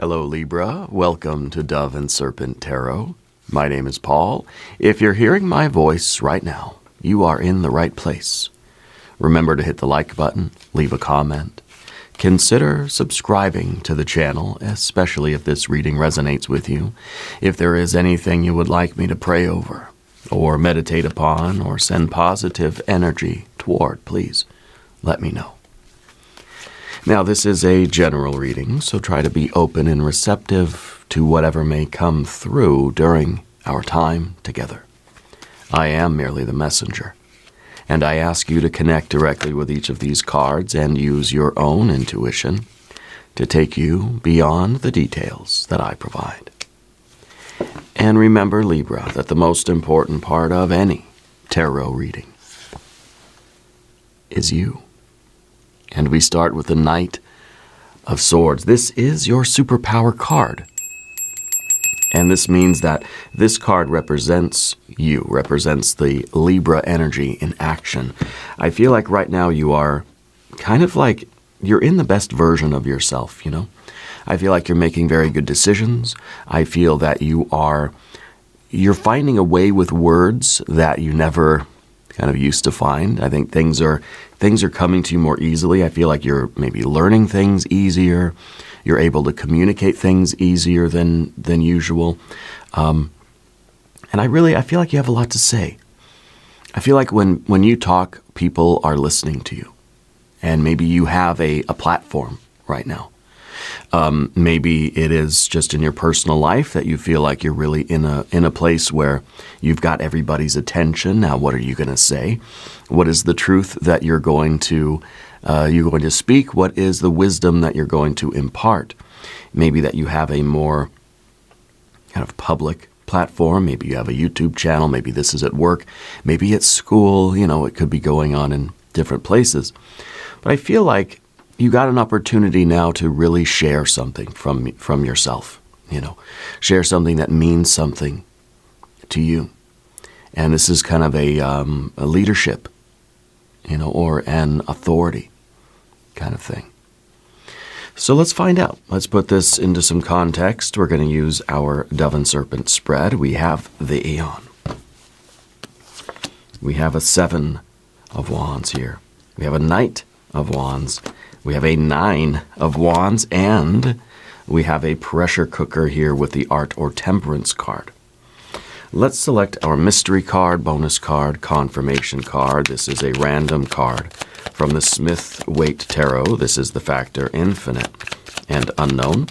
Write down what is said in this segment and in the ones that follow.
Hello Libra, welcome to Dove and Serpent Tarot. My name is Paul. If you're hearing my voice right now, you are in the right place. Remember to hit the like button, leave a comment. Consider subscribing to the channel, especially if this reading resonates with you. If there is anything you would like me to pray over, or meditate upon, or send positive energy toward, please let me know. Now, this is a general reading, so try to be open and receptive to whatever may come through during our time together. I am merely the messenger, and I ask you to connect directly with each of these cards and use your own intuition to take you beyond the details that I provide. And remember, Libra, that the most important part of any tarot reading is you. And we start with the Knight of Swords. This is your superpower card. And this means that this card represents you, represents the Libra energy in action. I feel like right now you are kind of like you're in the best version of yourself, you know? I feel like you're making very good decisions. I feel that you're finding a way with words that you never kind of used to find. I think things are coming to you more easily. I feel like you're maybe learning things easier. You're able to communicate things easier than usual. And I feel like you have a lot to say. I feel like when you talk, people are listening to you. And maybe you have a platform right now. Maybe it is just in your personal life that you feel like you're really in a place where you've got everybody's attention. Now, what are you going to say? What is the truth that you're going to speak? What is the wisdom that you're going to impart? Maybe that you have a more kind of public platform. Maybe you have a YouTube channel. Maybe this is at work. Maybe at school. You know, it could be going on in different places. But I feel like you got an opportunity now to really share something from yourself, you know, share something that means something to you. And this is kind of a leadership, you know, or an authority kind of thing. So let's find out. Let's put this into some context. We're going to use our Dove and Serpent spread. We have the Aeon. We have a 7 of Wands here. We have a Knight of Wands. We have a 9 of Wands, and we have a pressure cooker here with the Art or Temperance card. Let's select our mystery card, bonus card, confirmation card. This is a random card from the Smith-Waite Tarot. This is the factor infinite and unknown.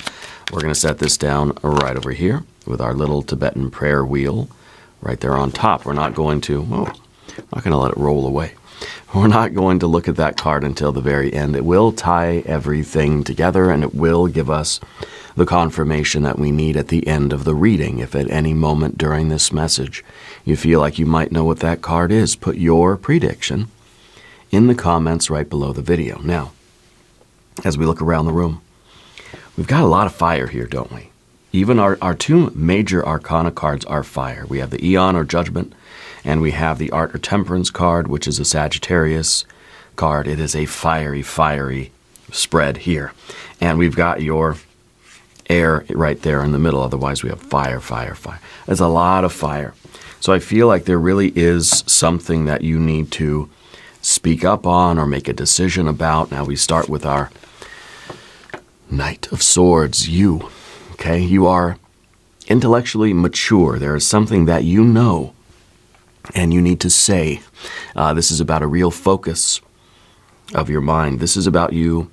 We're going to set this down right over here with our little Tibetan prayer wheel right there on top. We're not going to let it roll away. We're not going to look at that card until the very end. It will tie everything together, and it will give us the confirmation that we need at the end of the reading. If at any moment during this message you feel like you might know what that card is, put your prediction in the comments right below the video. Now, as we look around the room, we've got a lot of fire here, don't we? Even our two major arcana cards are fire. We have the Aeon or Judgment, and we have the Art or Temperance card, which is a Sagittarius card. It is a fiery spread here. And we've got your air right there in the middle. Otherwise, we have fire. There's a lot of fire. So I feel like there really is something that you need to speak up on or make a decision about. Now we start with our Knight of Swords. You, okay? You are intellectually mature. There is something that you know and you need to say. This is about a real focus of your mind. This is about you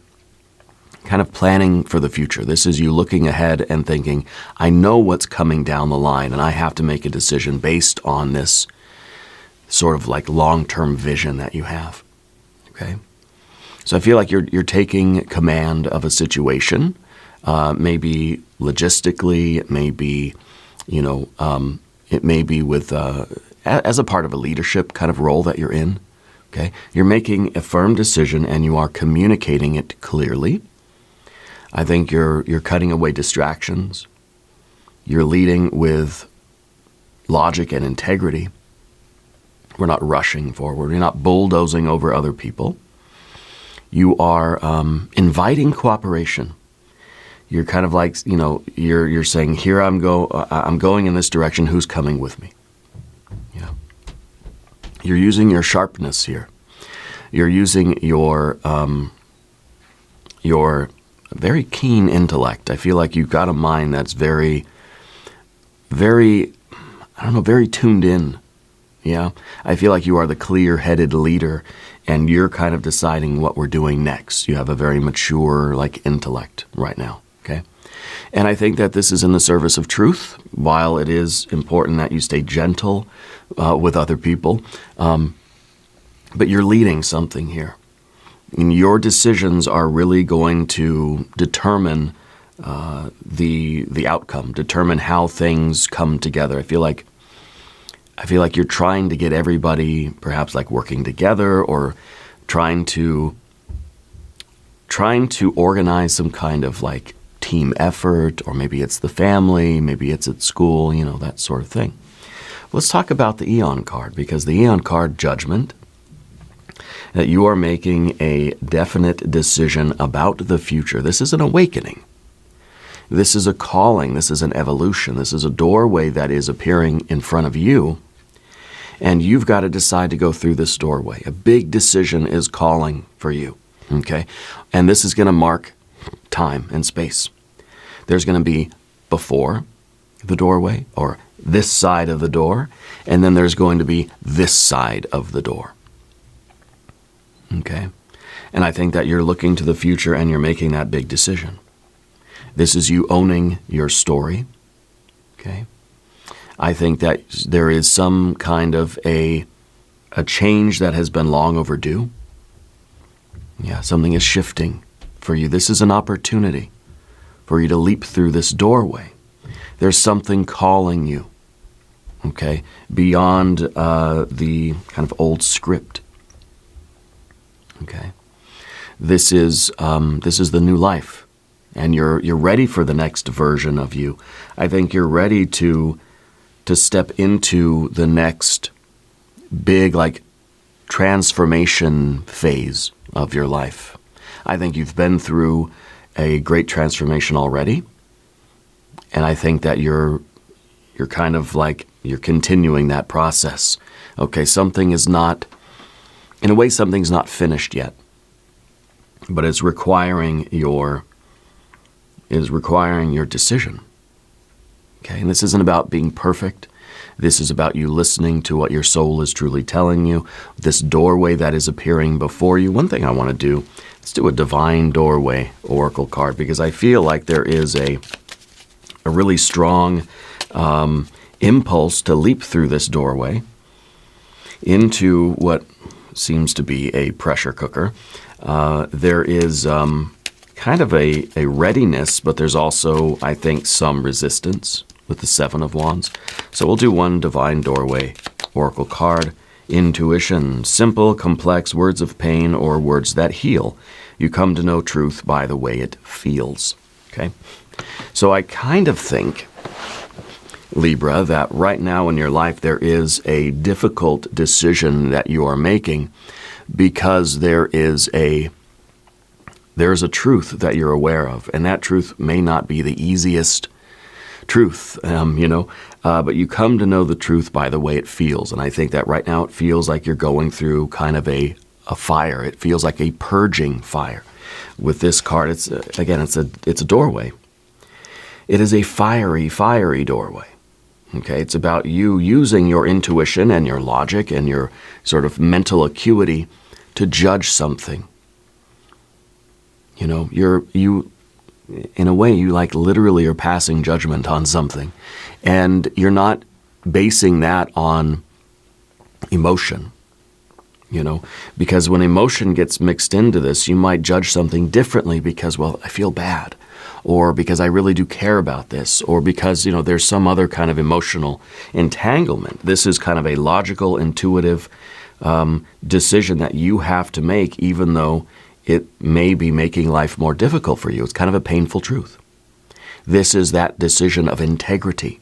kind of planning for the future. This is you looking ahead and thinking, I know what's coming down the line, and I have to make a decision based on this sort of like long-term vision that you have. Okay? So I feel like you're taking command of a situation. Maybe logistically, it may be, it may be with as a part of a leadership kind of role that you're in, okay? You're making a firm decision and you are communicating it clearly. I think you're cutting away distractions. You're leading with logic and integrity. We're not rushing forward. You're not bulldozing over other people. You are inviting cooperation. You're kind of like, you're saying, here I'm going in this direction. Who's coming with me? You're using your sharpness here. You're using your very keen intellect. I feel like you've got a mind that's very, very, very tuned in. Yeah, I feel like you are the clear-headed leader, and you're kind of deciding what we're doing next. You have a very mature, intellect right now. Okay, and I think that this is in the service of truth. While it is important that you stay gentle with other people, but you're leading something here. And your decisions are really going to determine the outcome, determine how things come together. I feel like you're trying to get everybody perhaps working together, or trying to organize some kind of team effort, or maybe it's the family, maybe it's at school, that sort of thing. Let's talk about the Eon card, because the Eon card, judgment, that you are making a definite decision about the future. This is an awakening. This is a calling. This is an evolution. This is a doorway that is appearing in front of you, and you've got to decide to go through this doorway. A big decision is calling for you, okay? And this is going to mark time and space. There's going to be before the doorway, or this side of the door, and then there's going to be this side of the door. Okay? And I think that you're looking to the future and you're making that big decision. This is you owning your story. Okay? I think that there is some kind of a change that has been long overdue. Yeah, something is shifting for you. This is an opportunity for you to leap through this doorway. There's something calling you, okay, beyond the kind of old script. Okay, this is the new life, and you're ready for the next version of you. I think you're ready to step into the next big transformation phase of your life. I think you've been through a great transformation already, and I think that you're kind of you're continuing that process. Okay, something's not finished yet, but it's requiring your decision. Okay, and this isn't about being perfect. This is about you listening to what your soul is truly telling you. This doorway that is appearing before you. One thing I want to do, let's do a divine doorway oracle card, because I feel like there is a really strong impulse to leap through this doorway into what seems to be a pressure cooker. There is kind of a readiness, but there's also, I think, some resistance with the Seven of Wands. So we'll do one divine doorway oracle card. Intuition, simple, complex, words of pain, or words that heal. You come to know truth by the way it feels. Okay? So I kind of think, Libra, that right now in your life there is a difficult decision that you are making, because there is a truth that you're aware of, and that truth may not be the easiest truth, but you come to know the truth by the way it feels. And I think that right now it feels like you're going through kind of a fire. It feels like a purging fire. With this card, it's a doorway. It is a fiery doorway. Okay, it's about you using your intuition and your logic and your sort of mental acuity to judge something. You in a way, you literally are passing judgment on something, and you're not basing that on emotion. Because when emotion gets mixed into this, you might judge something differently because, well, I feel bad, or because I really do care about this, or because, there's some other kind of emotional entanglement. This is kind of a logical, intuitive decision that you have to make, even though it may be making life more difficult for you. It's kind of a painful truth. This is that decision of integrity.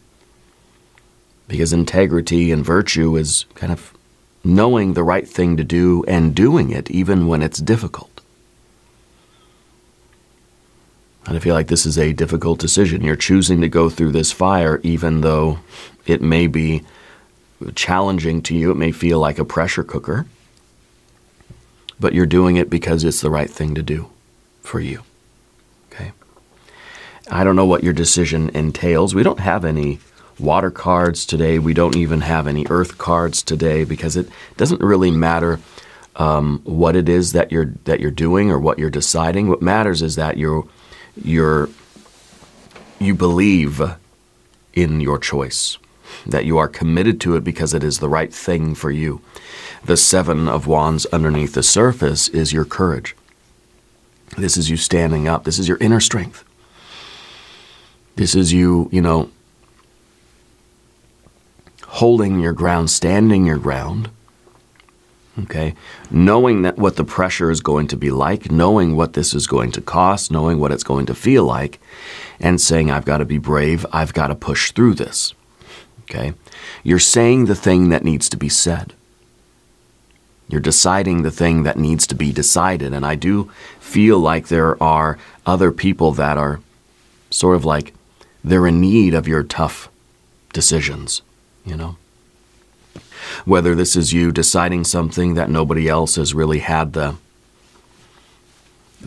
Because integrity and virtue is kind of knowing the right thing to do and doing it even when it's difficult. And I feel like this is a difficult decision. You're choosing to go through this fire even though it may be challenging to you. It may feel like a pressure cooker. But you're doing it because it's the right thing to do for you. Okay? I don't know what your decision entails. We don't have any water cards today. We don't even have any earth cards today because it doesn't really matter what it is that you're doing or what you're deciding. What matters is that you believe in your choice, that you are committed to it because it is the right thing for you. The Seven of Wands underneath the surface is your courage. This is you standing up. This is your inner strength. This is you, holding your ground, standing your ground, okay? Knowing that what the pressure is going to be like, knowing what this is going to cost, knowing what it's going to feel like, and saying, I've got to be brave, I've got to push through this, okay? You're saying the thing that needs to be said. You're deciding the thing that needs to be decided, and I do feel like there are other people that are sort of like they're in need of your tough decisions, Whether this is you deciding something that nobody else has really had the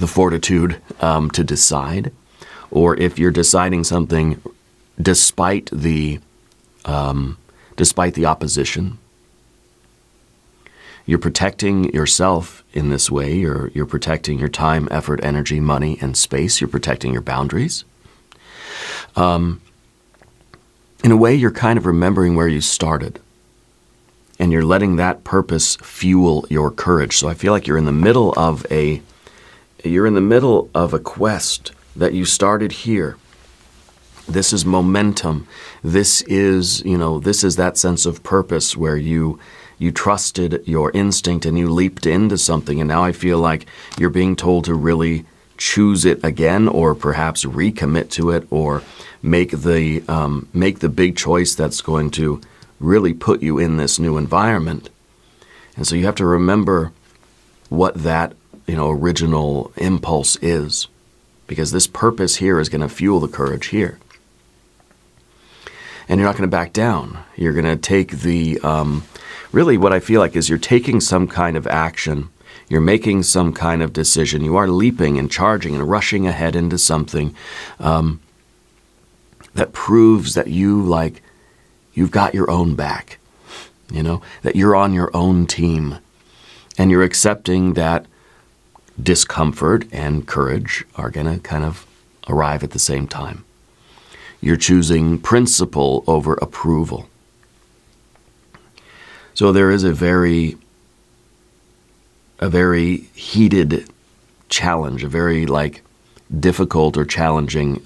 fortitude to decide, or if you're deciding something despite the opposition. You're protecting yourself in this way. You're protecting your time, effort, energy, money, and space. You're protecting your boundaries. In a way, you're kind of remembering where you started. And you're letting that purpose fuel your courage. So I feel like you're in the middle of a quest that you started here. This is momentum. This is that sense of purpose where you trusted your instinct and you leaped into something. And now I feel like you're being told to really choose it again, or perhaps recommit to it, or make the big choice that's going to really put you in this new environment. And so you have to remember what that original impulse is, because this purpose here is going to fuel the courage here. And you're not going to back down. You're going to take really what I feel like is you're taking some kind of action. You're making some kind of decision. You are leaping and charging and rushing ahead into something that proves that you've got your own back, that you're on your own team. And you're accepting that discomfort and courage are going to kind of arrive at the same time. You're choosing principle over approval. So there is a very heated challenge, a very difficult or challenging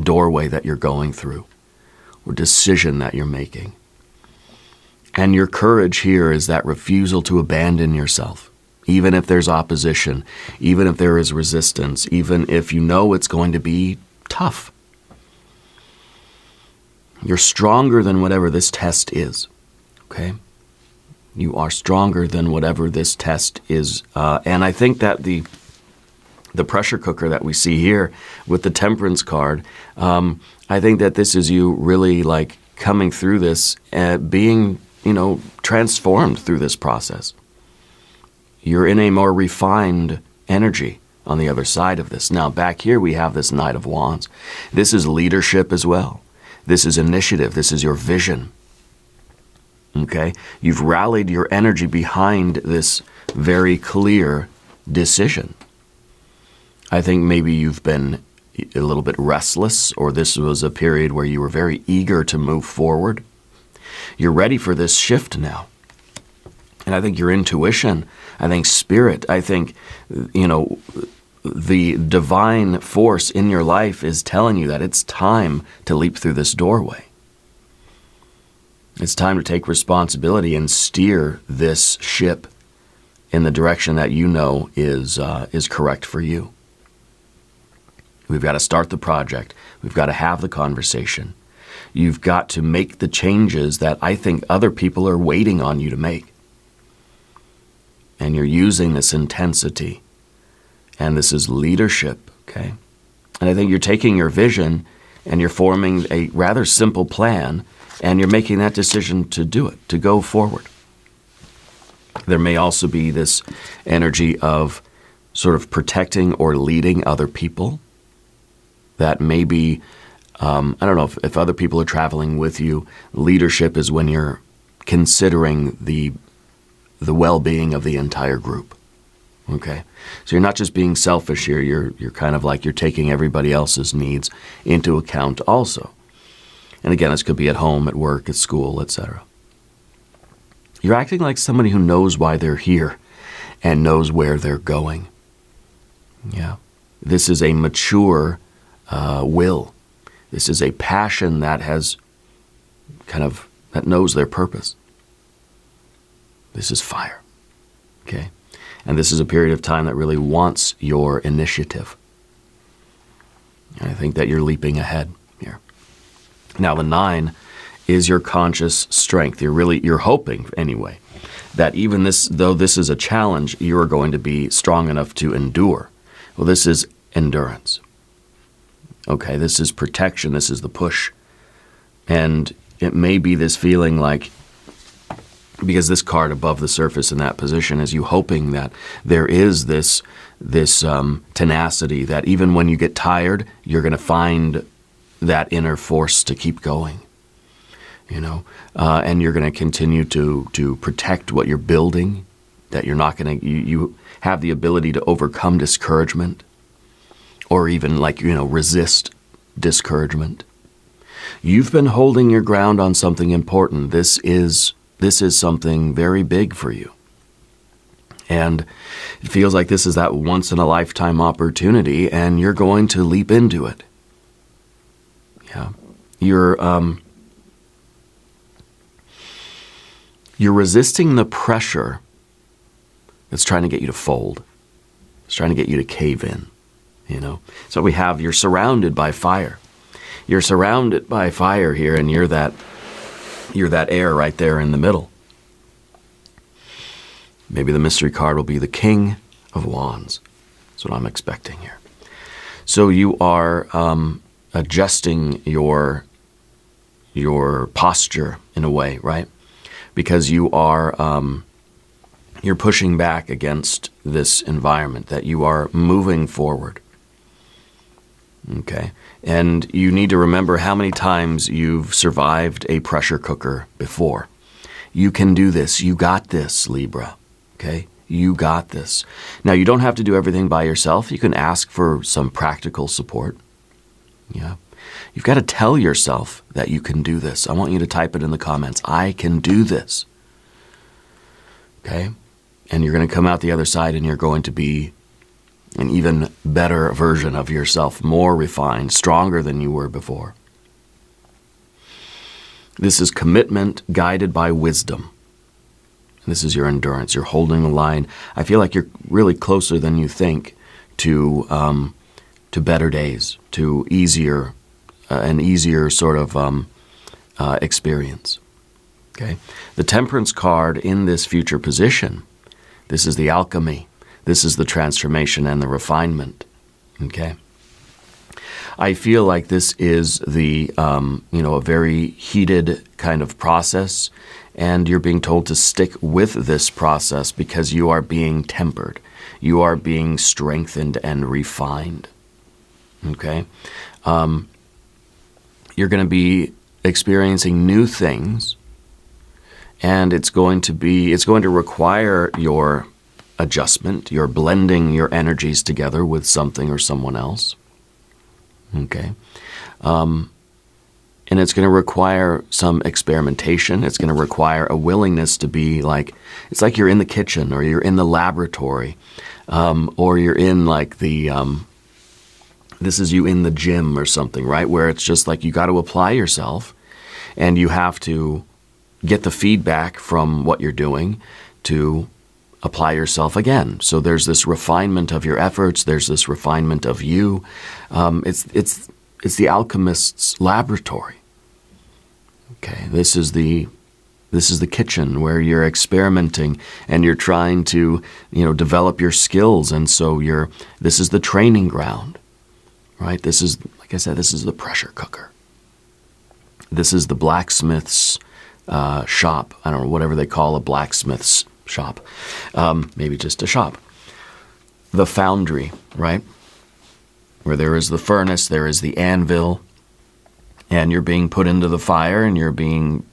doorway that you're going through, or decision that you're making. And your courage here is that refusal to abandon yourself, even if there's opposition, even if there is resistance, even if it's going to be tough. You're stronger than whatever this test is, okay? You are stronger than whatever this test is. And I think that the pressure cooker that we see here with the Temperance card, I think that this is you really coming through this, being, transformed through this process. You're in a more refined energy on the other side of this. Now, back here we have this Knight of Wands. This is leadership as well. This is initiative. This is your vision. Okay? You've rallied your energy behind this very clear decision. I think maybe you've been a little bit restless, or this was a period where you were very eager to move forward. You're ready for this shift now. And I think your intuition, I think spirit, I think, the divine force in your life is telling you that it's time to leap through this doorway. It's time to take responsibility and steer this ship in the direction that is correct for you. We've got to start the project. We've got to have the conversation. You've got to make the changes that I think other people are waiting on you to make. And you're using this intensity and this is leadership, okay? And I think you're taking your vision and you're forming a rather simple plan, and you're making that decision to do it, to go forward. There may also be this energy of sort of protecting or leading other people. That may be, I don't know if other people are traveling with you. Leadership is when you're considering the well-being of the entire group. Okay, so you're not just being selfish here. You're kind of like you're taking everybody else's needs into account also. And again, this could be at home, at work, at school, etc. You're acting like somebody who knows why they're here and knows where they're going. Yeah, this is a mature will. This is a passion that has that knows their purpose. This is fire. Okay. And this is a period of time that really wants your initiative. And I think that you're leaping ahead here. Now, the 9 is your conscious strength. You're hoping, anyway, that even though this is a challenge, you are going to be strong enough to endure. Well, this is endurance. Okay, this is protection. This is the push. And it may be this feeling like, because this card above the surface in that position is you hoping that there is this tenacity that even when you get tired, you're going to find that inner force to keep going, and you're going to continue to protect what you're building, that you're not going to, you have the ability to overcome discouragement or even resist discouragement. You've been holding your ground on something important. This is something very big for you. And it feels like this is that once-in-a-lifetime opportunity, and you're going to leap into it. Yeah. You're resisting the pressure that's trying to get you to fold. It's trying to get you to cave in, So you're surrounded by fire. You're surrounded by fire here, and you're that air right there in the middle. Maybe the mystery card will be the King of Wands. That's what I'm expecting here. So you are adjusting your posture in a way, right? Because you are you're pushing back against this environment, that you are moving forward. Okay. And you need to remember how many times you've survived a pressure cooker before. You can do this. You got this, Libra. Okay? You got this. Now, you don't have to do everything by yourself. You can ask for some practical support. Yeah. You've got to tell yourself that you can do this. I want you to type it in the comments. I can do this. Okay? And you're going to come out the other side and you're going to be an even better version of yourself, more refined, stronger than you were before. This is commitment guided by wisdom. This is your endurance. You're holding the line. I feel like you're really closer than you think to better days, to an easier sort of experience. Okay, the Temperance card in this future position. This is the alchemy. This is the transformation and the refinement, okay? I feel like this is a very heated kind of process, and you're being told to stick with this process because you are being tempered. You are being strengthened and refined, okay? You're going to be experiencing new things, and it's going to require your adjustment. You're blending your energies together with something or someone else. Okay. And it's going to require some experimentation. It's going to require a willingness to be it's like you're in the kitchen or you're in the laboratory, or you're in this is you in the gym or something, right? Where it's just like you got to apply yourself and you have to get the feedback from what you're doing to apply yourself again. So there's this refinement of your efforts. There's this refinement of you. It's the alchemist's laboratory. Okay, this is the This is the kitchen where you're experimenting and you're trying to, develop your skills. And so this is the training ground, right? This is, like I said, this is the pressure cooker. This is the blacksmith's shop. I don't know, whatever they call a blacksmith's shop. Maybe just a shop. The foundry, right? Where there is the furnace, there is the anvil, and you're being put into the fire, and you're being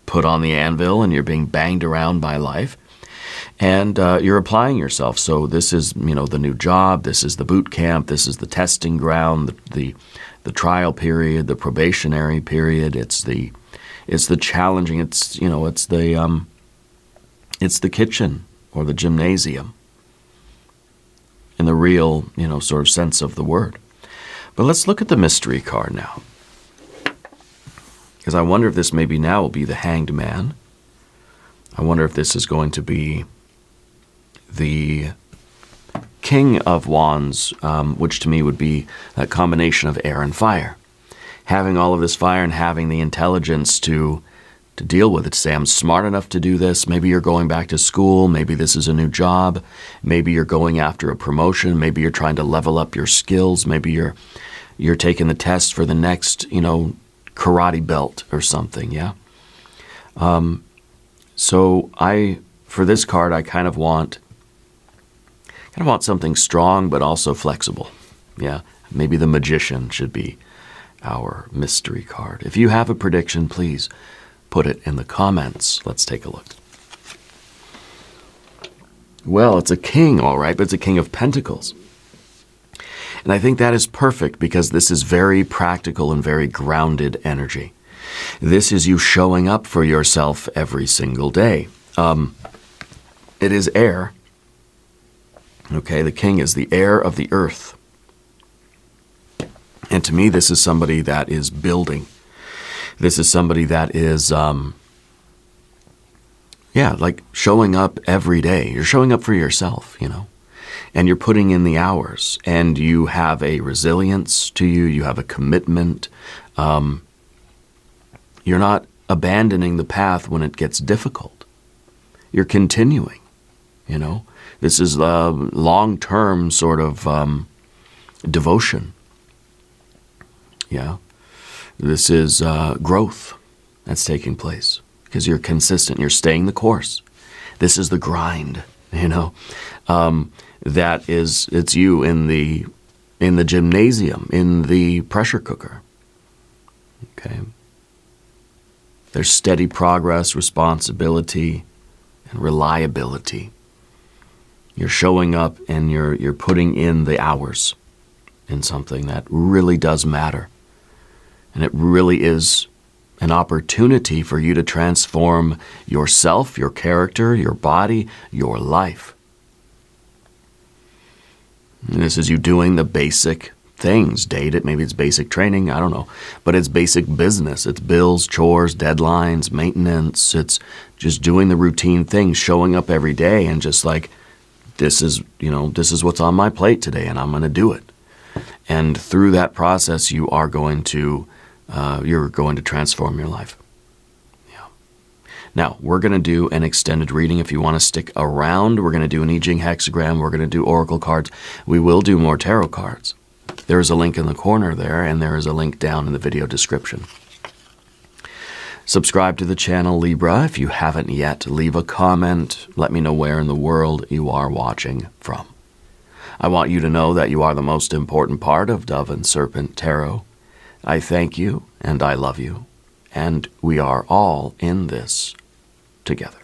put on the anvil, and you're being banged around by life, and you're applying yourself. So this is, the new job, this is the boot camp, this is the testing ground, the trial period, the probationary period. It's the challenging. It's the kitchen or the gymnasium in the real, sort of sense of the word. But let's look at the mystery card now. Because I wonder if this maybe now will be the Hanged Man. I wonder if this is going to be the King of Wands, which to me would be that combination of air and fire. Having all of this fire and having the intelligence to deal with it, to say, I'm smart enough to do this. Maybe you're going back to school. Maybe this is a new job. Maybe you're going after a promotion. Maybe you're trying to level up your skills. Maybe you're taking the test for the next, karate belt or something, yeah? So for this card, I kind of want something strong but also flexible, yeah? Maybe the Magician should be our mystery card. If you have a prediction, please put it in the comments. Let's take a look. Well, it's a king, all right, but it's a King of Pentacles. And I think that is perfect because this is very practical and very grounded energy. This is you showing up for yourself every single day. It is air. Okay, the king is the heir of the earth. And to me, this is somebody that is building. This is somebody that is, like showing up every day. You're showing up for yourself, and you're putting in the hours, and you have a resilience to you. You have a commitment. You're not abandoning the path when it gets difficult. You're continuing, This is a long-term sort of devotion. Yeah. This is growth that's taking place because you're consistent. You're staying the course. This is the grind, it's you in the gymnasium, in the pressure cooker. Okay. There's steady progress, responsibility, and reliability. You're showing up and you're putting in the hours in something that really does matter. And it really is an opportunity for you to transform yourself, your character, your body, your life. And this is you doing the basic things, maybe it's basic training, I don't know. But it's basic business. It's bills, chores, deadlines, maintenance. It's just doing the routine things, showing up every day and just like, this is what's on my plate today and I'm going to do it. And through that process, you're going to transform your life. Yeah. Now, we're going to do an extended reading. If you want to stick around, we're going to do an I Ching hexagram. We're going to do oracle cards. We will do more tarot cards. There is a link in the corner there, and there is a link down in the video description. Subscribe to the channel Libra if you haven't yet. Leave a comment. Let me know where in the world you are watching from. I want you to know that you are the most important part of Dove and Serpent Tarot. I thank you and I love you, and we are all in this together.